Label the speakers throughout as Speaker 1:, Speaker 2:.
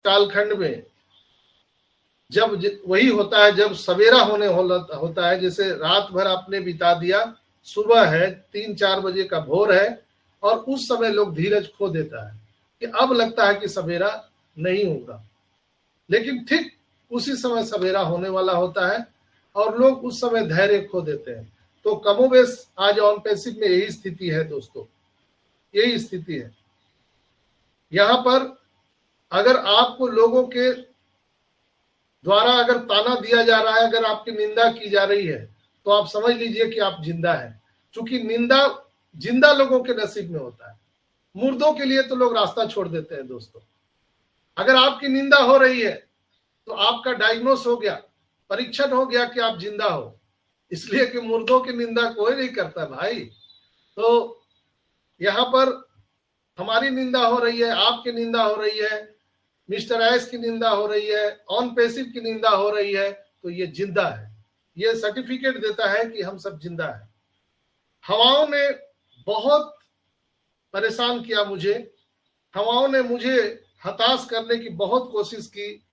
Speaker 1: कालखंड में जब वही होता है, जब सवेरा होता है, जैसे रात भर आपने बिता दिया, सुबह है 3-4 बजे का भोर है, और उस समय लोग धीरज खो देता है कि अब लगता है कि सवेरा नहीं होगा, लेकिन ठीक उसी समय सवेरा होने वाला होता है और लोग उस समय धैर्य खो देते हैं। तो कमोबेश आज ऑन पैसिव में यही स्थिति है दोस्तों, यही स्थिति है। यहां पर अगर आपको लोगों के द्वारा अगर ताना दिया जा रहा है, अगर आपकी निंदा की जा रही है, तो आप समझ लीजिए कि आप जिंदा हैं, क्योंकि निंदा जिंदा लोगों के नसीब में होता है, मुर्दों के लिए तो लोग रास्ता छोड़ देते हैं दोस्तों। अगर आपकी निंदा हो रही है तो आपका डायग्नोस हो गया, परीक्षण हो गया कि आप जिंदा हो, इसलिए कि मुर्दों की निंदा कोई नहीं करता भाई। तो यहां पर हमारी निंदा हो रही है, आपकी निंदा हो रही है, मिस्टर एस की निंदा हो रही है, ऑन पैसिव की निंदा हो रही है, तो ये जिंदा है, ये सर्टिफिकेट देता है कि हम सब जिंदा है। हवाओं ने बहुत परेशान किया मुझे, हवाओं ने मुझे हताश करने की बहुत कोशिश की,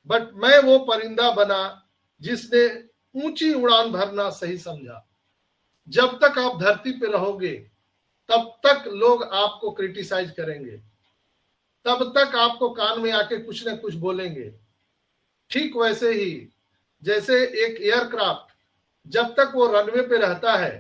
Speaker 1: बट मैं वो परिंदा बना जिसने ऊंची उड़ान भरना सही समझा। जब तक आप धरती पे रहोगे तब तक लोग आपको क्रिटिसाइज करेंगे, तब तक आपको कान में आके कुछ ना कुछ बोलेंगे। ठीक वैसे ही जैसे एक एयरक्राफ्ट जब तक वो रनवे पे रहता है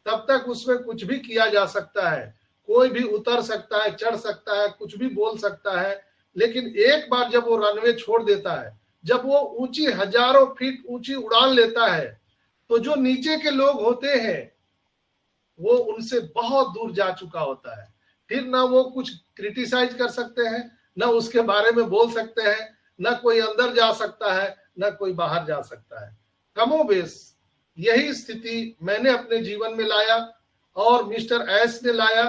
Speaker 1: तब तक उसमें कुछ भी किया जा सकता है, कोई भी उतर सकता है, चढ़ सकता है, कुछ भी बोल सकता है, लेकिन एक बार जब वो रनवे छोड़ देता है, जब वो ऊंची हजारों फीट ऊंची उड़ान लेता है, तो जो नीचे के लोग होते हैं वो उनसे बहुत दूर जा चुका होता है। फिर ना वो कुछ क्रिटिसाइज कर सकते हैं, ना उसके बारे में बोल सकते हैं, ना कोई अंदर जा सकता है, ना कोई बाहर जा सकता है। कमोबेश यही स्थिति मैंने अपने जीवन में लाया और मिस्टर एस ने लाया,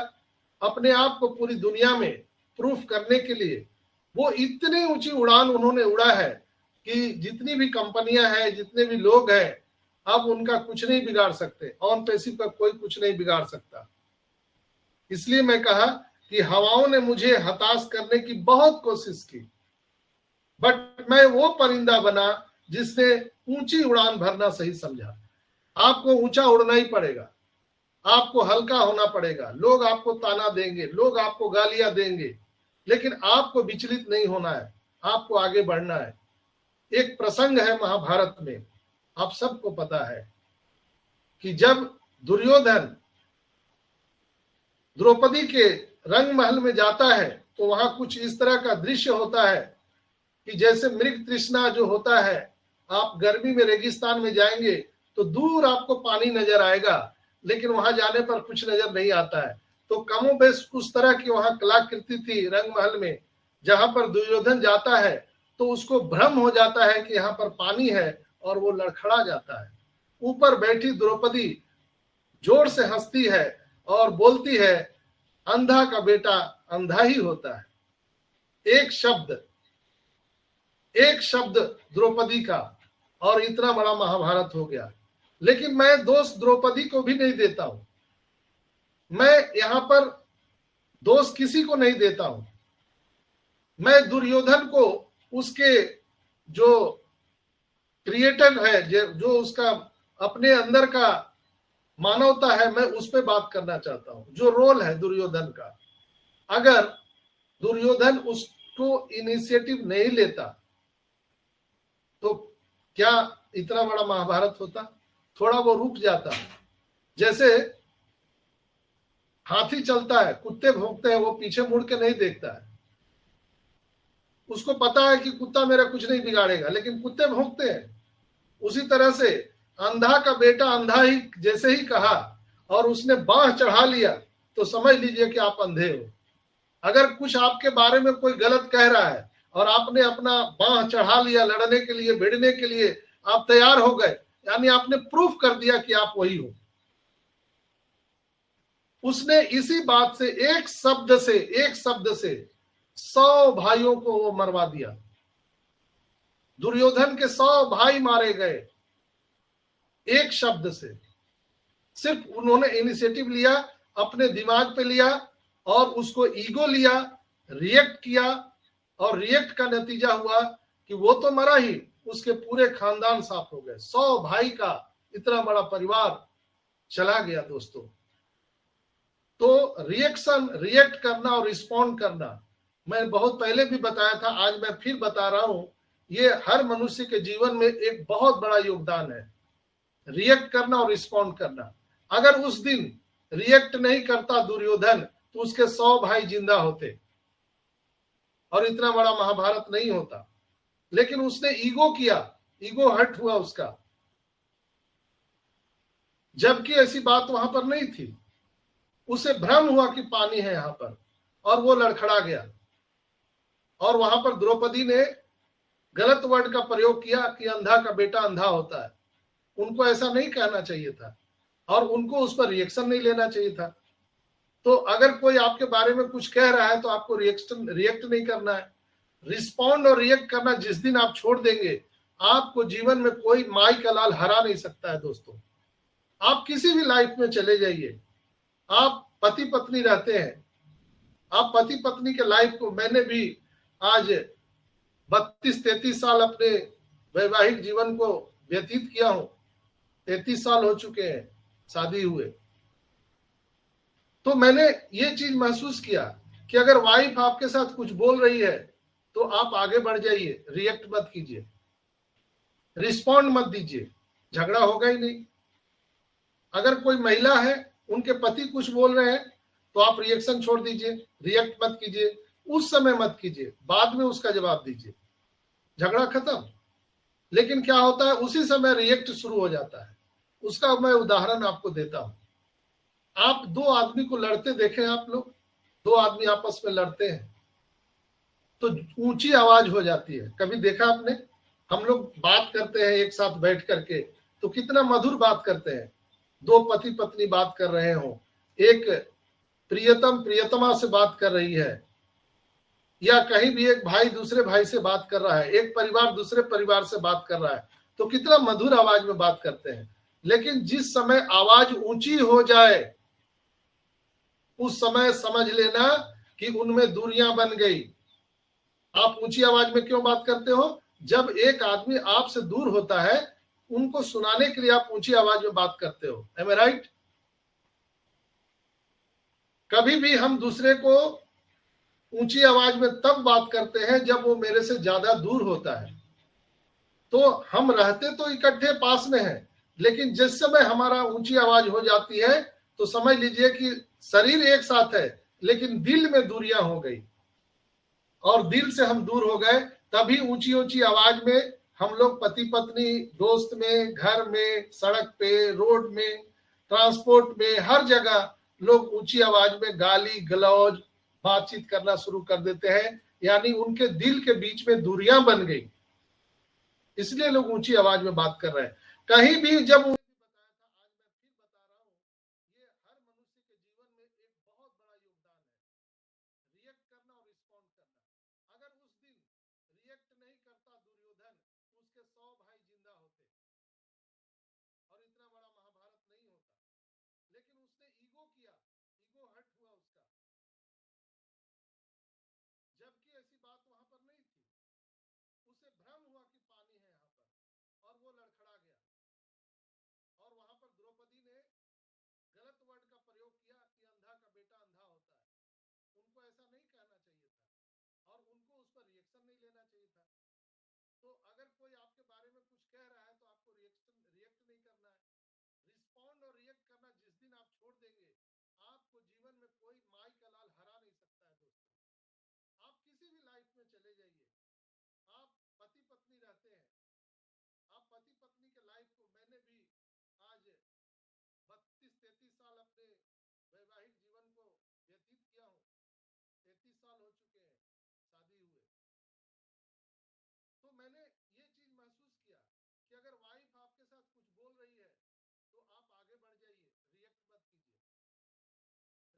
Speaker 1: अपने आप को पूरी दुनिया में प्रूफ करने के लिए। वो इतनी ऊंची उड़ान उन्होंने उड़ा है कि जितनी भी कंपनियां हैं, जितने भी लोग हैं, अब उनका कुछ नहीं बिगाड़ सकते, ऑन पैसिव का कोई कुछ नहीं बिगाड़ सकता। इसलिए मैं कहा कि हवाओं ने मुझे हताश करने की बहुत कोशिश की, बट मैं वो परिंदा बना जिसने ऊंची उड़ान भरना सही समझा। आपको ऊंचा उड़ना ही पड़ेगा, आपको हल्का होना पड़ेगा, लोग आपको ताना देंगे, लोग आपको गालियां देंगे, लेकिन आपको विचलित नहीं होना है, आपको आगे बढ़ना है। एक प्रसंग है महाभारत में, आप सबको पता है कि जब दुर्योधन द्रौपदी के रंग महल में जाता है तो वहां कुछ इस तरह का दृश्य होता है कि जैसे मृग तृष्णा जो होता है, आप गर्मी में रेगिस्तान में जाएंगे तो दूर आपको पानी नजर आएगा, लेकिन वहां जाने पर कुछ नजर नहीं आता है। तो कमोबेश उस तरह की वहां कलाकृति थी रंग महल में, जहां पर दुर्योधन जाता है तो उसको भ्रम हो जाता है कि यहाँ पर पानी है और वो लड़खड़ा जाता है। ऊपर बैठी द्रौपदी जोर से हंसती है और बोलती है, अंधा का बेटा अंधा ही होता है। एक शब्द द्रौपदी का और इतना बड़ा महाभारत हो गया। लेकिन मैं दोष द्रौपदी को भी नहीं देता हूं, मैं यहां पर दोष किसी को नहीं देता हूं। मैं दुर्योधन को उसके जो क्रिएटर है, जो उसका अपने अंदर का मानवता है, मैं उस पर बात करना चाहता हूं। जो रोल है दुर्योधन का, अगर दुर्योधन उसको इनिशिएटिव नहीं लेता तो क्या इतना बड़ा महाभारत होता? थोड़ा वो रुक जाता। जैसे हाथी चलता है, कुत्ते भौंकते हैं, वो पीछे मुड़ के नहीं देखता है, उसको पता है कि कुत्ता मेरा कुछ नहीं बिगाड़ेगा, लेकिन कुत्ते भौंकते हैं। उसी तरह से अंधा का बेटा अंधा ही जैसे ही कहा और उसने बांह चढ़ा लिया तो समझ लीजिए कि आप अंधे हो। अगर कुछ आपके बारे में कोई गलत कह रहा है और आपने अपना बांह चढ़ा लिया लड़ने के लिए, भिड़ने के लिए आप तैयार हो गए, यानी आपने प्रूफ कर दिया कि आप वही हो। उसने इसी बात से, एक शब्द से 100 भाइयों को वो मरवा दिया। दुर्योधन के 100 भाई मारे गए एक शब्द से। सिर्फ उन्होंने इनिशिएटिव लिया, अपने दिमाग पे लिया और उसको ईगो लिया, रिएक्ट किया और रिएक्ट का नतीजा हुआ कि वो तो मरा ही, उसके पूरे खानदान साफ हो गए। 100 भाई का इतना बड़ा परिवार चला गया दोस्तों। तो रिएक्ट करना और रिस्पॉन्ड करना, मैं बहुत पहले भी बताया था, आज मैं फिर बता रहा हूं, ये हर मनुष्य के जीवन में एक बहुत बड़ा योगदान है, रिएक्ट करना और रिस्पॉन्ड करना। अगर उस दिन रिएक्ट नहीं करता दुर्योधन तो उसके 100 भाई जिंदा होते और इतना बड़ा महाभारत नहीं होता। लेकिन उसने ईगो किया, ईगो हर्ट हुआ उसका, जबकि ऐसी बात वहां पर नहीं थी। उसे भ्रम हुआ कि पानी है यहां पर, और वो लड़खड़ा गया। और वहां पर द्रौपदी ने गलत वर्ड का प्रयोग किया कि अंधा का बेटा अंधा होता है। उनको ऐसा नहीं कहना चाहिए था और उनको उस पर रिएक्शन नहीं लेना चाहिए था। तो अगर कोई आपके बारे में कुछ कह रहा है तो आपको रिएक्ट नहीं करना है। रिस्पॉन्ड और रिएक्ट करना जिस दिन आप छोड़ देंगे, आपको जीवन में कोई माई का लाल हरा नहीं सकता है दोस्तों। आप किसी भी लाइफ में चले जाइए, आप पति पत्नी रहते हैं, आप पति पत्नी के लाइफ को, मैंने भी आज 32-33 साल अपने वैवाहिक जीवन को व्यतीत किया हूं। 33 साल हो चुके हैं शादी हुए। तो मैंने ये चीज महसूस किया कि अगर वाइफ आपके साथ कुछ बोल रही है तो आप आगे बढ़ जाइए, रिएक्ट मत कीजिए, रिस्पॉन्ड मत दीजिए, झगड़ा होगा ही नहीं। अगर कोई महिला है, उनके पति कुछ बोल रहे हैं तो आप रिएक्शन छोड़ दीजिए, रिएक्ट मत कीजिए, उस समय मत कीजिए, बाद में उसका जवाब दीजिए, झगड़ा खत्म। लेकिन क्या होता है, उसी समय रिएक्ट शुरू हो जाता है। उसका मैं उदाहरण आपको देता हूं। आप दो आदमी को लड़ते देखे आप लोग, दो आदमी आपस में लड़ते हैं तो ऊंची आवाज हो जाती है, कभी देखा आपने? हम लोग बात करते हैं एक साथ बैठ करके तो कितना मधुर बात करते हैं। दो पति पत्नी बात कर रहे हो, एक प्रियतम प्रियतमा से बात कर रही है, या कहीं भी एक भाई दूसरे भाई से बात कर रहा है, एक परिवार दूसरे परिवार से बात कर रहा है, तो कितना मधुर आवाज में बात करते हैं। लेकिन जिस समय आवाज ऊंची हो जाए, उस समय समझ लेना कि उनमें दूरियां बन गई। आप ऊंची आवाज में क्यों बात करते हो? जब एक आदमी आपसे दूर होता है, उनको सुनाने के लिए आप ऊंची आवाज में बात करते हो। एम आई राइट? कभी भी हम दूसरे को ऊंची आवाज में तब बात करते हैं जब वो मेरे से ज्यादा दूर होता है। तो हम रहते तो इकट्ठे पास में हैं, लेकिन जिस समय हमारा ऊंची आवाज हो जाती है तो समझ लीजिए कि शरीर एक साथ है लेकिन दिल में दूरियां हो गई, और दिल से हम दूर हो गए। तभी ऊंची ऊंची आवाज में हम लोग पति पत्नी, दोस्त में, घर में, सड़क पे, रोड में, ट्रांसपोर्ट में, हर जगह लोग ऊंची आवाज में गाली गलौज बातचीत करना शुरू कर देते हैं। यानी उनके दिल के बीच में दूरियां बन गई, इसलिए लोग ऊंची आवाज में बात कर रहे हैं। कहीं भी जब बताया था, आज मैं फिर बता रहा हूं, ये हर मनुष्य के जीवन में एक बहुत बड़ा योगदान है, रिएक्ट करना और रिस्पॉन्ड करना। अगर उस दिन रिएक्ट नहीं करता दुर्योधन, उसके 100 भाई जिंदा होते और इतना बड़ा महाभारत नहीं होता। लेकिन उसने ईगो किया, ईगो हर्ट हुआ उसका, जबकि ऐसी बात वहां पर नहीं थी। उसे भ्रम हुआ कि पानी है यहां पर, और वो लड़खड़ा गया। और वहां पर द्रौपदी ने गलत वर्ड का प्रयोग किया कि अंधा का बेटा अंधा होता है। उनको ऐसा नहीं कहना चाहिए था और उनको उस पर रिएक्शन नहीं लेना चाहिए था। तो अगर कोई आपके बारे में कुछ कह रहा है तो आपको रिएक्ट नहीं करना है। रिस्पॉन्ड और रिएक्ट करना जिस दिन आप छोड़ देंगे, आपको जीवन में कोई माई का लाल हरा नहीं सकता है दोस्तों। आप किसी भी लाइफ में चले जाइए, आप पति पत्नी रहते हैं, आप पति पत्नी के लाइफ को, मैंने भी आज 32-33 साल अपने वैवाहिक जीवन को व्यतीत किया हूं। 33 साल हो चुके हैं शादी हुए। तो मैंने ये चीज महसूस किया कि अगर वाइफ आपके साथ कुछ बोल रही है तो आप आगे बढ़ जाइए, रिएक्ट मत कीजिए,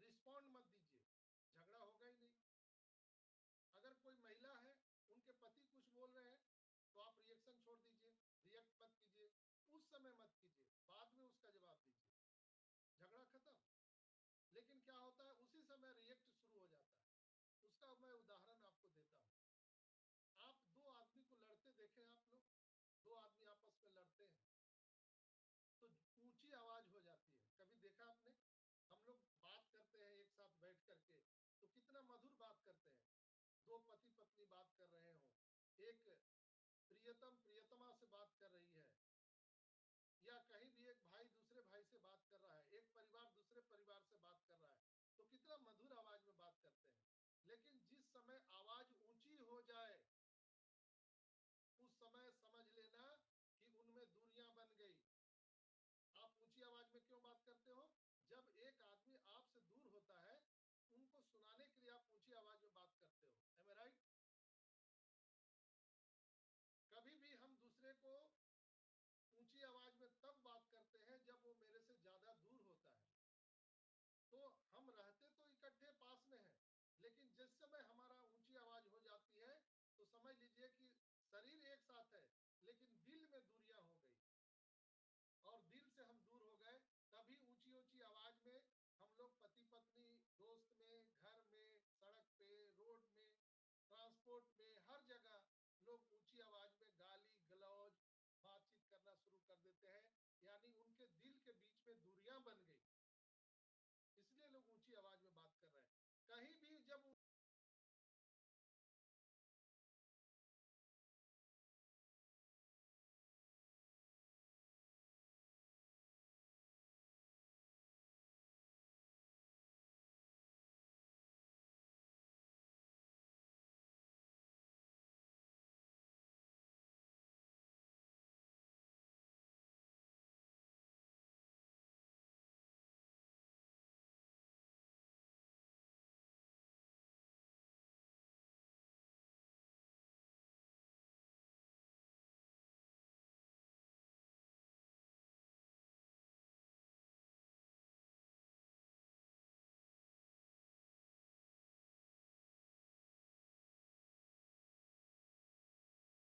Speaker 1: रिस्पॉन्ड मत दीजिए, झगड़ा होगा ही नहीं। अगर कोई महिला है, उनके पति कुछ बोल रहे हैं तो आप रिएक्शन छोड़ दीजिए, रिएक्ट मत कीजिए, उस समय मत कीजिए, बाद में उसका जवाब दीजिए, झगड़ा खत्म। लेकिन क्या होता है, उसी समय रिएक्ट शुरू हो जाता है। उसका मैं उदाहरण आपको देता हूं। में लड़ते हैं तो ऊंची आवाज हो जाती है। कभी देखा आपने, हम लोग बात करते हैं एक साथ बैठ करके तो कितना मधुर बात करते हैं। दो पति पत्नी बात कर रहे हो, एक प्रियतम प्रियतमा से बात कर रही है, या कहीं भी एक भाई दूसरे भाई से बात कर रहा है, एक परिवार दूसरे परिवार से बात कर रहा है, तो कितना मधुर आवाज में बात करते हैं। लेकिन जिस समय आवाज ऊंची हो जाए उस समय समझ लेना कि उनमें दूरियां बन गई। आप ऊंची आवाज में क्यों बात करते हो? जब एक आदमी आपसे दूर होता है, उनको सुनाने के लिए आप ऊंची आवाज में बात करते हो। एम आई राइट? कभी भी हम दूसरे को ऊंची आवाज में तब बात करते हैं जब वो मेरे से ज्यादा दूर होता है। तो हम रहते तो इकट्ठे पास में हैं, लेकिन जिस समय हमारा ऊंची आवाज हो जाती है तो समझ लीजिए कि शरीर एक साथ है लेकिन दिल में दूरियां हो गई और दिल से हम दूर हो गए। तभी ऊंची ऊंची आवाज में हम लोग पति पत्नी, दोस्त में, घर में, सड़क पे, रोड में, ट्रांसपोर्ट में, हर जगह लोग ऊंची आवाज में गाली गलौज बातचीत करना शुरू कर देते हैं। यानी उनके दिल के बीच में दूरियां बन गई।